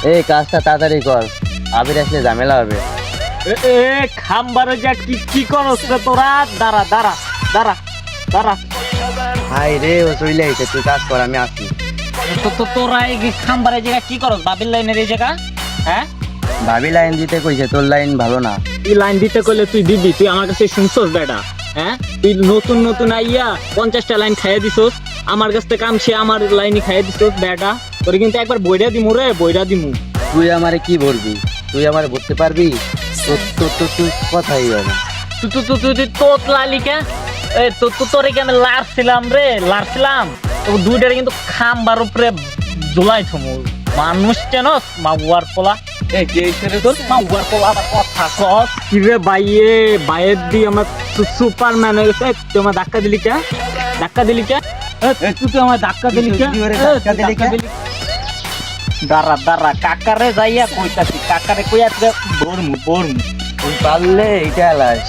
এই কাজটা তাড়াতাড়ি কর, আবির আসলে ঝামেলা হবে। খাম্বারে যা কি কি করছ রে তোরা? দাঁড়া দাঁড়া দাঁড়া দাঁড়া। হাই রে, ও চলে আইছে, তুই কাজ কর, আমি আসি। তোরা এই খাম্বারে জায়গা কি করস? বাবির লাইনের এই জায়গা, হ্যাঁ? ভাবি লাইন দিতে কইছে, তোর লাইন ভালো না। তুই লাইন দিতে কইলে তুই দিবি? তুই আমার কাছে শুনছস বেটা? হ্যাঁ, তুই নতুন নতুন আইয়া 50টা লাইন খাইয়ে দিছস, আমার কাছ থেকে কামছে আমার লাইনই খাইয়ে দিছস বেটা। তোরে কিন্তু একবার বইরা দিমু রে, বইরা দিমু। তুই আমারে কি বলবি? তুই আমারে বলতে পারবি? তুই কথাই হয় না। তুই তোত লালিকা তোরে কি আমি লাড়ছিলাম রে? লাড়ছিলাম তো দুইটারে কিন্তু খাম্বার উপরে ঝুলাই থমু। মানুষ চেনস? মাগুয়ার পোলা। তোর মাগুয়ার পোলা আবার কথা কস কি রে? বাইয়ের দি আমার সুপারম্যান হয়ে গেছে। তুই আমার ধাক্কা দিলি কে? ধাক্কা দিলি কে? তুই আমার ধাক্কা দিলি কে? দাঁড়া দাঁড়া, কাকারে যাইয়া কইতাছি, কাকারে কইয়া বরমু। তুই পারলে এটা লাস।